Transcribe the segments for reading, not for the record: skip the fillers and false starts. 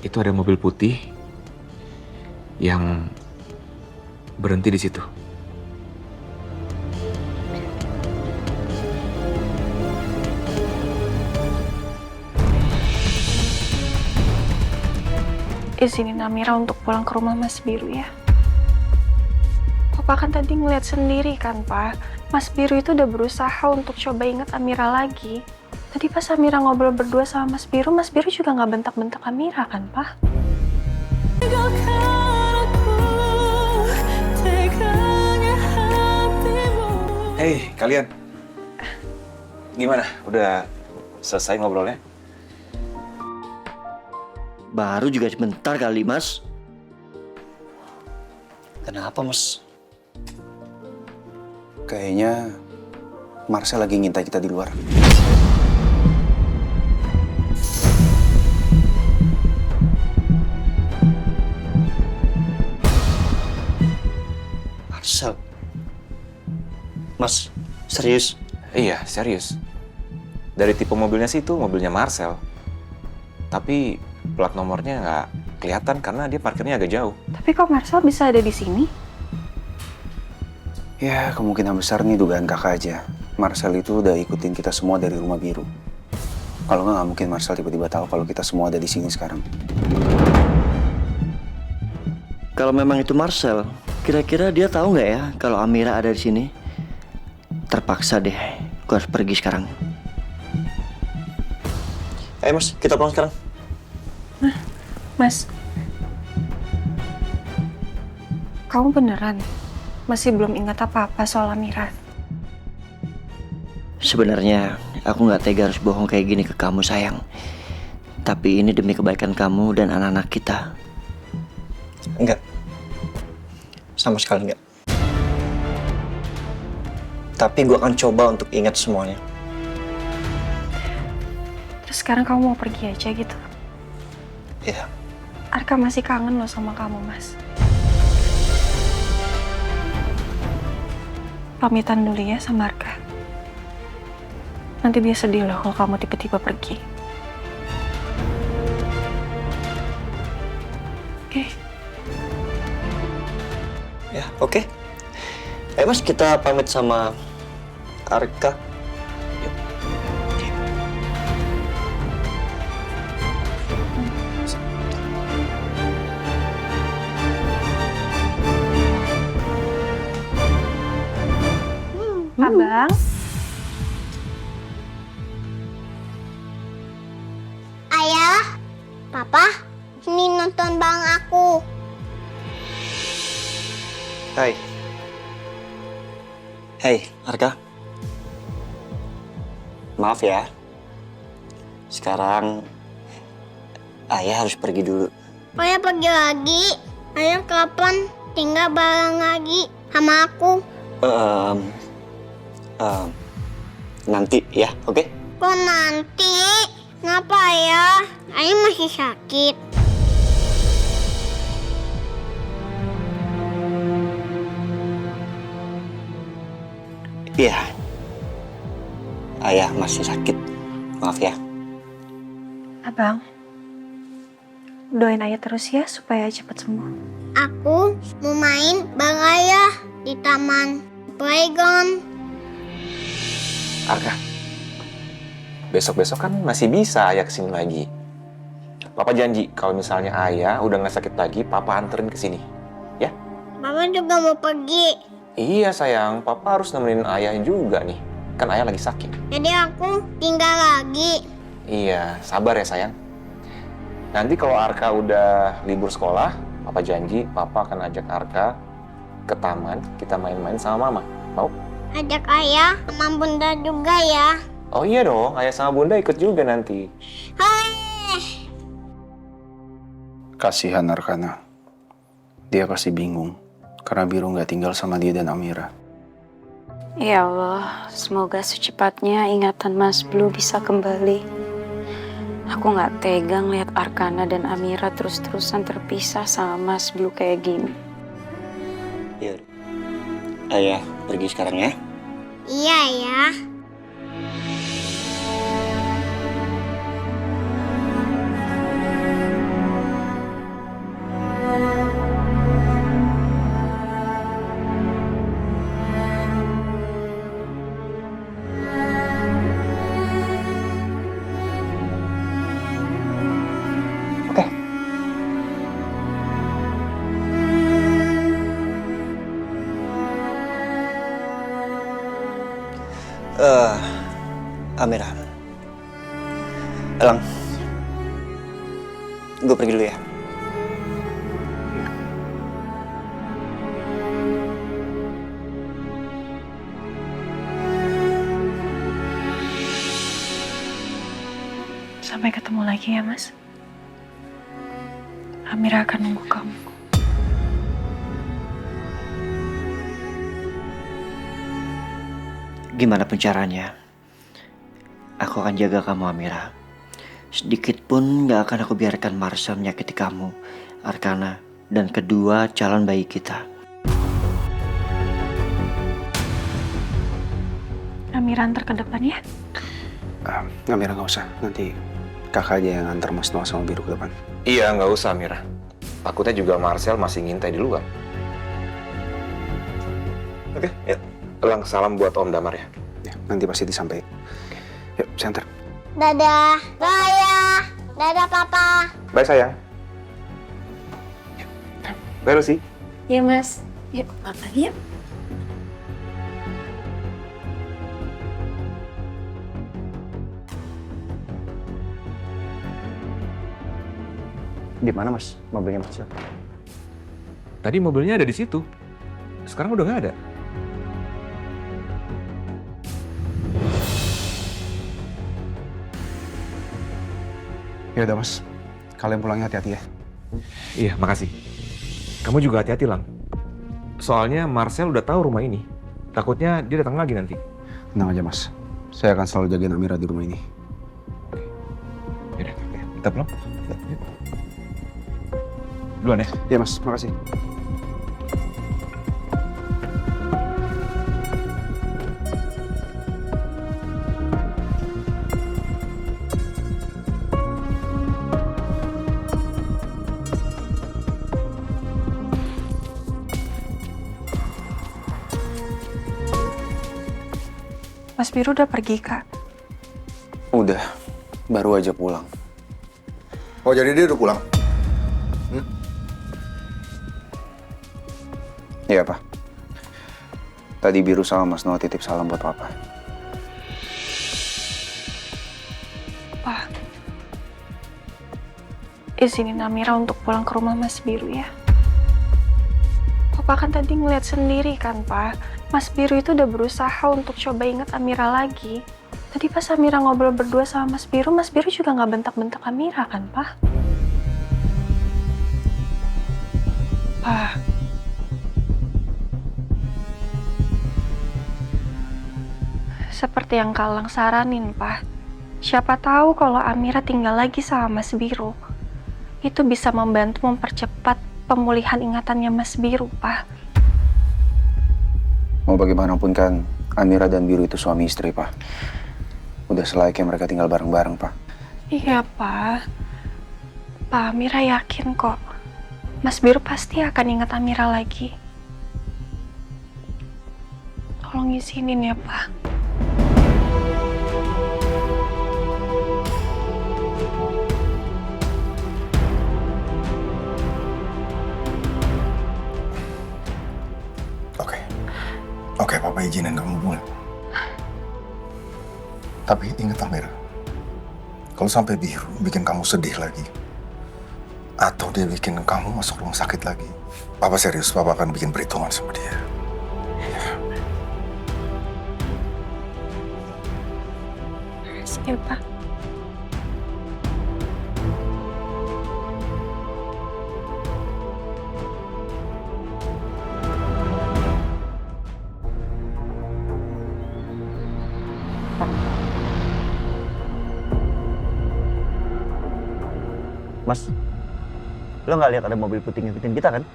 itu ada mobil putih yang berhenti di situ. Izinin Amira untuk pulang ke rumah Mas Biru ya. Papa kan tadi ngeliat sendiri kan, Pak. Mas Biru itu udah berusaha untuk coba ingat Amira lagi. Tadi pas Amira ngobrol berdua sama Mas Biru juga nggak bentak-bentak Amira kan, Pak? Hei, kalian. Gimana? Udah selesai ngobrolnya? Baru juga sebentar kali, Mas. Kenapa, Mas? Kayaknya Marcel lagi ngintai kita di luar. Marcel. Mas, serius? Iya, serius. Dari tipe mobilnya sih itu mobilnya Marcel. Tapi plat nomornya nggak kelihatan karena dia parkirnya agak jauh. Tapi kok Marcel bisa ada di sini? Ya, kemungkinan besar nih dugaan kakak aja. Marcel itu udah ikutin kita semua dari rumah biru. Kalau nggak mungkin Marcel tiba-tiba tahu kalau kita semua ada di sini sekarang. Kalau memang itu Marcel, kira-kira dia tahu nggak ya kalau Amira ada di sini? Terpaksa deh, gue harus pergi sekarang. Ayo Mas, kita pulang sekarang. Mas, kamu beneran masih belum ingat apa-apa soal Amira? Sebenarnya aku nggak tega harus bohong kayak gini ke kamu sayang. Tapi ini demi kebaikan kamu dan anak-anak kita. Enggak. Sama sekali enggak. Tapi gue akan coba untuk ingat semuanya. Terus sekarang kamu mau pergi aja gitu? Iya. Arka masih kangen loh sama kamu, Mas. Pamitan dulu ya sama Arka. Nanti dia sedih loh kalau kamu tiba-tiba pergi. Oke. Ya, oke. Ayo Mas, kita pamit sama Arka. Yuk. Abang. Ayah, Papa, ini nonton bang aku. Hai. Hai, Arka. Maaf ya. Sekarang ayah harus pergi dulu. Ayah pergi lagi. Ayah kapan tinggal bareng lagi sama aku? Nanti ya, oke? Kok nanti? Kenapa ya? Ayah masih sakit. Iya. Ayah masih sakit. Maaf ya. Abang. Doain ayah terus ya supaya cepat sembuh. Aku mau main bareng ayah di taman playground. Arka, besok-besok kan masih bisa ayah kesini lagi. Papa janji kalau misalnya ayah udah nggak sakit lagi, papa anterin kesini. Ya? Mama juga mau pergi. Iya sayang, papa harus nemenin ayah juga nih. Kan ayah lagi sakit. Jadi aku tinggal lagi. Iya, sabar ya sayang. Nanti kalau Arka udah libur sekolah, papa janji papa akan ajak Arka ke taman, kita main-main sama mama. Mau? Ajak ayah sama bunda juga ya. Oh iya dong, ayah sama bunda ikut juga nanti. Hai. Kasihan Arkana. Dia pasti bingung karena Biru nggak tinggal sama dia dan Amira. Ya Allah, semoga secepatnya ingatan Mas Blue bisa kembali. Aku nggak tega ngeliat Arkana dan Amira terus-terusan terpisah sama Mas Blue kayak gini. Yuk. Ayah pergi sekarang ya. Iya ya. Amira. Elang. Gue pergi dulu ya. Sampai ketemu lagi ya, Mas. Amira akan nunggu kamu. Gimana pun caranya, aku akan jaga kamu, Amira. Sedikit pun gak akan aku biarkan Marcel menyakiti kamu, Arkana, dan kedua calon bayi kita. Amira antar ke depan ya. Amira nggak usah, nanti kakak aja yang antar Mas Noah sama Biru ke depan. Iya, nggak usah, Mira. Takutnya juga Marcel masih ngintai di luar. Oke, ya. Elang, salam buat Om Damar ya. Ya, nanti pasti disampaikan. Yuk, saya antar. Dadah. Raya. Dadah papa. Bye sayang. Bye Lucy. Ya Mas, yuk makan yuk. Di mana, Mas? Mobilnya Marcel? Tadi mobilnya ada di situ. Sekarang udah nggak ada. Ya udah Mas, kalian pulangnya hati-hati ya. Iya, makasih. Kamu juga hati-hati, Lang. Soalnya Marcel udah tahu rumah ini. Takutnya dia datang lagi nanti. Tenang aja Mas, saya akan selalu jagain Amira di rumah ini. Yaudah, oke. Kita pulang. Yuk. Duluan ya. Ya Mas, makasih. Mas Biru udah pergi, Kak. Udah, baru aja pulang. Oh, jadi dia udah pulang? Iya Pak. Tadi Biru sama Mas Noah titip salam buat Papa. Pak, izinin Amira untuk pulang ke rumah Mas Biru ya. Papa kan tadi ngeliat sendiri kan, Pak. Mas Biru itu udah berusaha untuk coba ingat Amira lagi. Tadi pas Amira ngobrol berdua sama Mas Biru juga nggak bentak-bentak Amira kan, Pak? Pak. Seperti yang Kalang saranin, Pak. Siapa tahu kalau Amira tinggal lagi sama Mas Biru, itu bisa membantu mempercepat pemulihan ingatannya Mas Biru, Pak. Mau bagaimanapun kan, Amira dan Biru itu suami istri, Pak. Udah selayaknya mereka tinggal bareng-bareng, Pak. Iya, Pak. Pak, Amira yakin kok. Mas Biru pasti akan ingat Amira lagi. Tolong izinin ya, Pak. Oke, Papa izinin kamu pulang. Tapi ingat Amira, kalau sampai Biru bikin kamu sedih lagi, atau dia bikin kamu masuk rumah sakit lagi, Papa serius, Papa akan bikin perhitungan sama dia. Makasih ya, Pak. Mas, lo nggak lihat ada mobil putih ngikutin kita kan?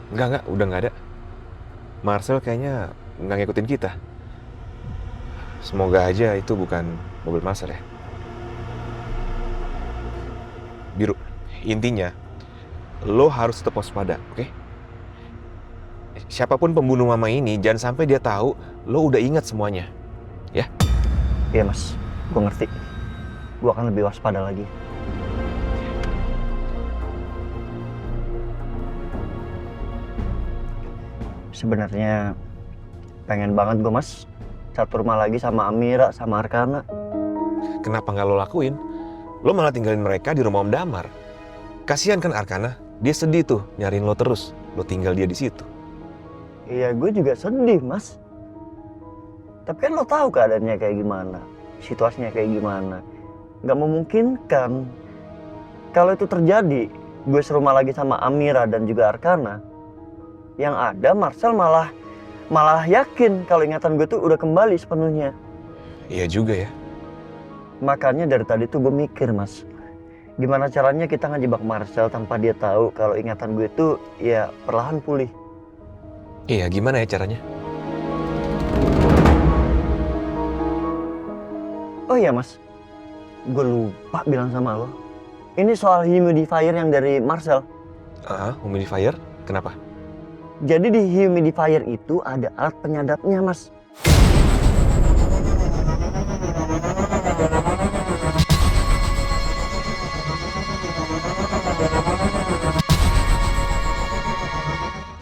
Enggak, udah nggak ada. Marcel kayaknya nggak ngikutin kita. Semoga aja itu bukan mobil Marcel ya. Biru, intinya lo harus tetap waspada, oke? Siapapun pembunuh mama ini, jangan sampai dia tahu lo udah ingat semuanya, ya? Iya Mas, gue ngerti. Gue akan lebih waspada lagi. Sebenarnya pengen banget gue Mas satu rumah lagi sama Amira sama Arkana. kenapa nggak lo lakuin? Lo malah tinggalin mereka di rumah Om Damar. Kasihan kan Arkana, dia sedih tuh nyariin lo terus. Lo tinggal dia di situ. Iya, gue juga sedih, Mas. Tapi kan lo tahu keadaannya kayak gimana, situasinya kayak gimana. Gak memungkinkan. Kalau itu terjadi, gue serumah lagi sama Amira dan juga Arkana. Yang ada Marcel malah yakin kalau ingatan gue tuh udah kembali sepenuhnya. Iya juga ya. Makanya dari tadi tuh gue mikir, Mas, gimana caranya kita ngejebak Marcel tanpa dia tahu kalau ingatan gue tuh ya perlahan pulih. Iya, gimana ya caranya? Oh iya, Mas, gue lupa bilang sama lo. Ini soal humidifier yang dari Marcel. Humidifier? Kenapa? Jadi di humidifier itu ada alat penyadapnya, Mas.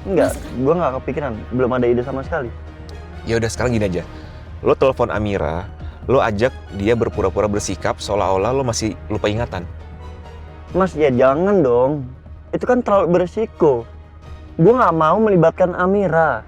Enggak, gue nggak kepikiran. Belum ada ide sama sekali. Ya udah, sekarang gini aja. Lo telepon Amira, lo ajak dia berpura-pura bersikap seolah-olah lo masih lupa ingatan. Mas, ya jangan dong. Itu kan terlalu beresiko. Gue nggak mau melibatkan Amira.